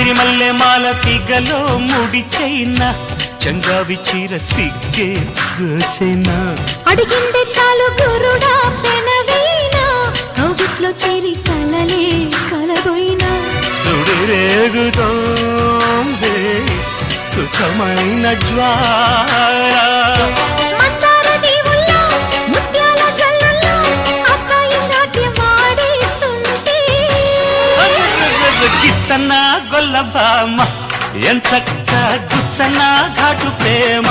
సిరిమల్లె మాల సిగలో ముడి చైనా చంగావి చీర సిగ్గే చైనా అడిగిందే చాలు గురుడా పెనవీనా కౌగిట్లో చేరి కలలే కలబోయినా సుడిరేగుతోందే సుఖమైన జ్వాల గిచ్చన్న గొల్ల బామ్మ ఎంచక్క గుచ్చన్న ఘాటు ప్రేమ